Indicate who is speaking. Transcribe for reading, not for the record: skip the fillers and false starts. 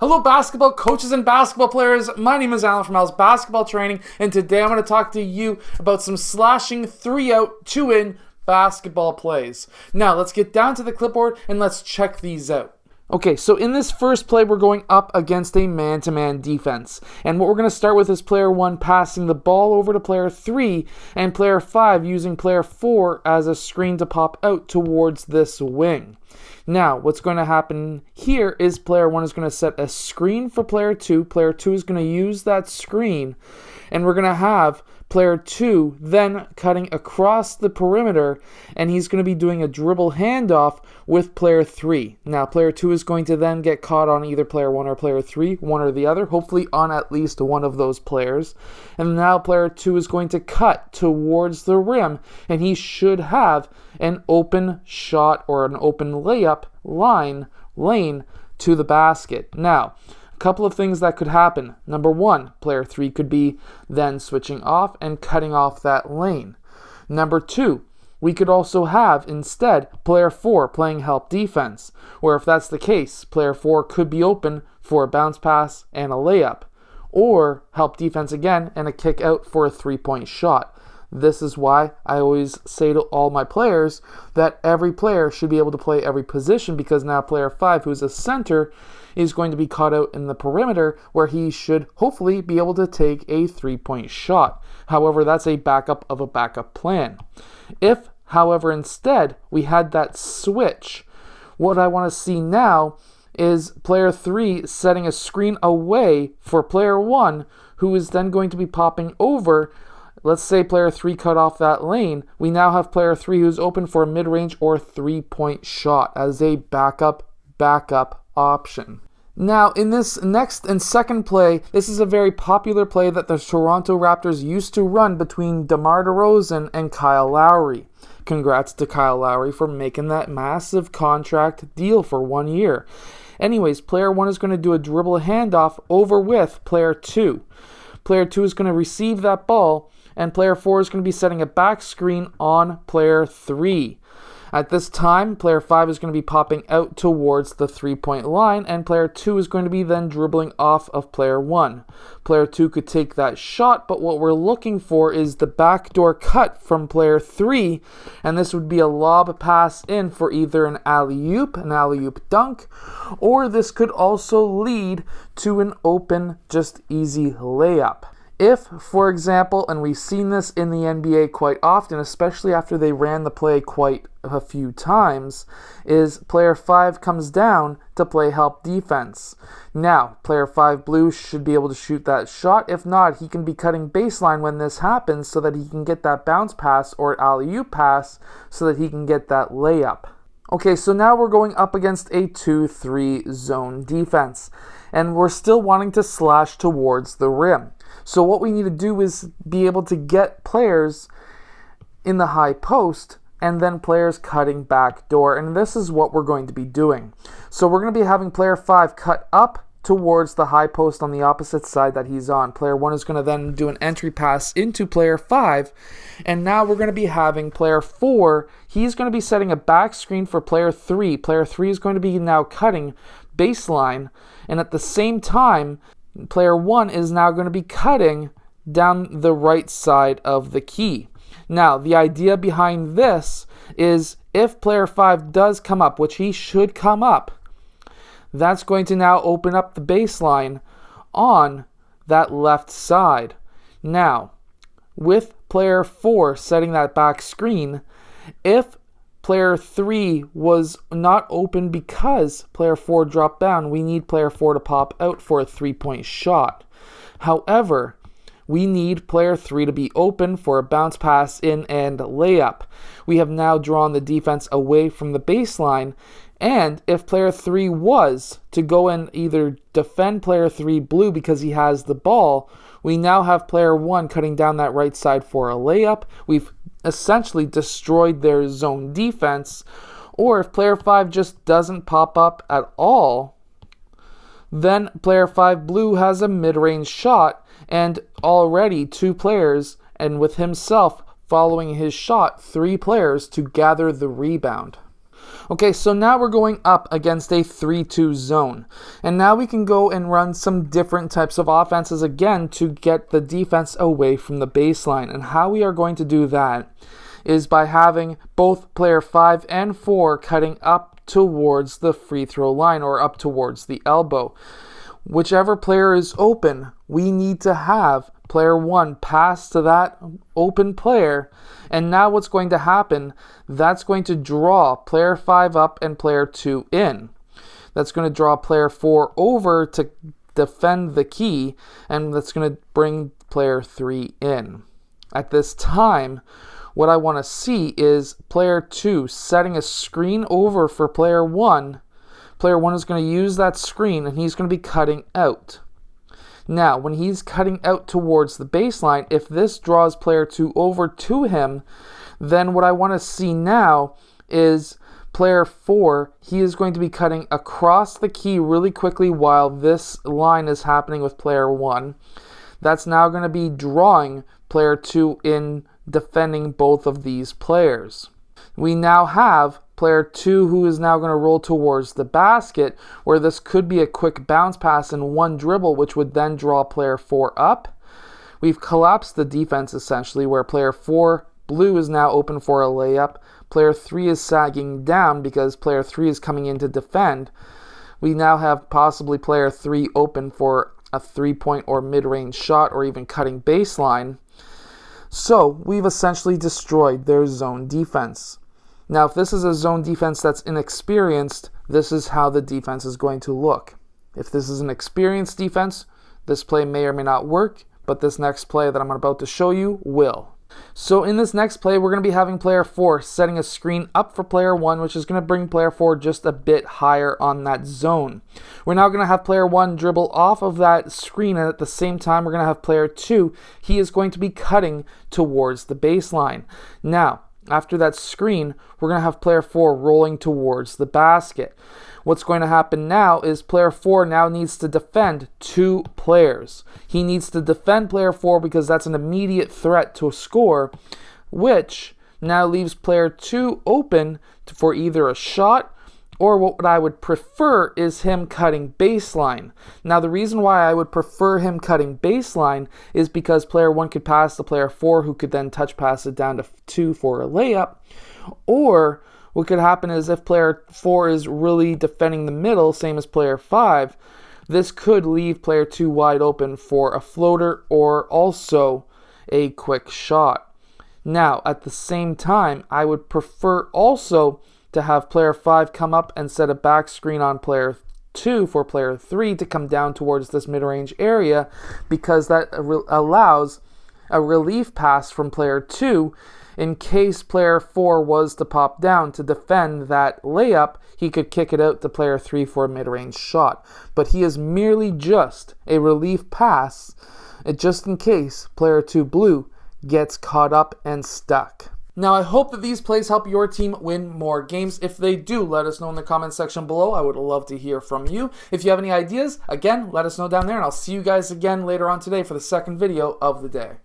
Speaker 1: Hello basketball coaches and basketball players, my name is Alan from Al's Basketball Training, and today I'm going to talk to you about some slashing 3-out, 2-in basketball plays. Now let's get down to the clipboard and let's check these out. Okay, so in this first play we're going up against a man-to-man defense, and what we're going to start with is player 1 passing the ball over to player 3 and player 5 using player 4 as a screen to pop out towards this wing. Now, what's going to happen here is player 1 is going to set a screen for player 2. Player 2 is going to use that screen, and we're going to have player 2 then cutting across the perimeter, and he's going to be doing a dribble handoff with player 3. Now, player 2 is going to then get caught on either player 1 or player 3, one or the other, hopefully on at least one of those players. And now player 2 is going to cut towards the rim, and he should have an open shot or an open layup lane to the basket. Now, a couple of things that could happen. Number 1, player 3 could be then switching off and cutting off that lane. Number 2, we could also have instead player 4 playing help defense, where if that's the case, player 4 could be open for a bounce pass and a layup, or help defense again and a kick out for a 3-point shot. This is why I always say to all my players that every player should be able to play every position, because now player 5, who's a center, is going to be caught out in the perimeter where he should hopefully be able to take a 3-point shot. However, that's a backup of a backup plan. If, however, instead we had that switch, what I want to see now is player 3 setting a screen away for player 1, who is then going to be popping over. Let's say player 3 cut off that lane. We now have player 3 who's open for a mid-range or 3-point shot as a backup option. Now, in this next and second play, this is a very popular play that the Toronto Raptors used to run between DeMar DeRozan and Kyle Lowry. Congrats to Kyle Lowry for making that massive contract deal for 1 year. Anyways, player 1 is going to do a dribble handoff over with player 2. Player 2 is going to receive that ball, and player 4 is going to be setting a back screen on player 3. At this time, player 5 is going to be popping out towards the 3-point line, and player 2 is going to be then dribbling off of player 1. Player 2 could take that shot, but what we're looking for is the backdoor cut from player 3, and this would be a lob pass in for either an alley-oop dunk, or this could also lead to an open, just easy layup. If, for example, and we've seen this in the NBA quite often, especially after they ran the play quite a few times, is player 5 comes down to play help defense. Now, player 5 blue should be able to shoot that shot. If not, he can be cutting baseline when this happens so that he can get that bounce pass or alley-oop pass so that he can get that layup. Okay, so now we're going up against a 2-3 zone defense, and we're still wanting to slash towards the rim. So what we need to do is be able to get players in the high post and then players cutting back door, and this is what we're going to be doing. So we're going to be having player 5 cut up towards the high post on the opposite side that he's on. Player 1 is going to then do an entry pass into player 5, and now we're going to be having player 4, he's going to be setting a back screen for player 3. Player 3 is going to be now cutting baseline, and at the same time, player 1 is now going to be cutting down the right side of the key. Now, the idea behind this is if player 5 does come up, which he should come up, that's going to now open up the baseline on that left side. Now, with player 4 setting that back screen, if player 3 was not open because player 4 dropped down, we need player 4 to pop out for a 3-point shot. However, we need player 3 to be open for a bounce pass in and layup. We have now drawn the defense away from the baseline, and if player 3 was to go and either defend player 3 blue because he has the ball, we now have player 1 cutting down that right side for a layup. We've essentially destroyed their zone defense. Or if player 5 just doesn't pop up at all, then player 5 blue has a mid-range shot, and already 2 players, and with himself following his shot, 3 players to gather the rebound. Okay, so now we're going up against a 3-2 zone. And now we can go and run some different types of offenses again to get the defense away from the baseline. And how we are going to do that is by having both player 5 and 4 cutting up towards the free throw line or up towards the elbow. Whichever player is open, we need to have player 1 pass to that open player. And now what's going to happen, that's going to draw player 5 up and player 2 in. That's going to draw player 4 over to defend the key, and that's going to bring player 3 in. At this time, what I want to see is player 2 setting a screen over for player 1. Player 1 is going to use that screen, and he's going to be cutting out. Now, when he's cutting out towards the baseline, if this draws player 2 over to him, then what I want to see now is player 4, he is going to be cutting across the key really quickly while this line is happening with player 1. That's now going to be drawing player 2 in, defending both of these players. We now have player 2 who is now going to roll towards the basket, where this could be a quick bounce pass and one dribble, which would then draw player 4 up. We've collapsed the defense essentially, where player 4, blue, is now open for a layup. Player 3 is sagging down because player 3 is coming in to defend. We now have possibly player 3 open for a 3-point or mid-range shot or even cutting baseline. So we've essentially destroyed their zone defense. Now, if this is a zone defense that's inexperienced, this is how the defense is going to look. If this is an experienced defense, this play may or may not work, but this next play that I'm about to show you will. So in this next play, we're going to be having player 4 setting a screen up for player 1, which is going to bring player 4 just a bit higher on that zone. We're now going to have player 1 dribble off of that screen, and at the same time, we're going to have player 2. He is going to be cutting towards the baseline. Now, after that screen, we're going to have player 4 rolling towards the basket. What's going to happen now is player 4 now needs to defend 2 players. He needs to defend player 4 because that's an immediate threat to a score, which now leaves player 2 open for either a shot or what I would prefer is him cutting baseline. Now, the reason why I would prefer him cutting baseline is because player 1 could pass to player 4, who could then touch pass it down to 2 for a layup. Or what could happen is if player 4 is really defending the middle, same as player 5, this could leave player 2 wide open for a floater or also a quick shot. Now, at the same time, I would prefer also to have player 5 come up and set a back screen on player 2 for player 3 to come down towards this mid-range area, because that allows a relief pass from player 2 in case player 4 was to pop down to defend that layup. He could kick it out to player 3 for a mid-range shot. But he is merely just a relief pass just in case player 2 blue gets caught up and stuck. Now, I hope that these plays help your team win more games. If they do, let us know in the comment section below. I would love to hear from you. If you have any ideas, again, let us know down there, and I'll see you guys again later on today for the second video of the day.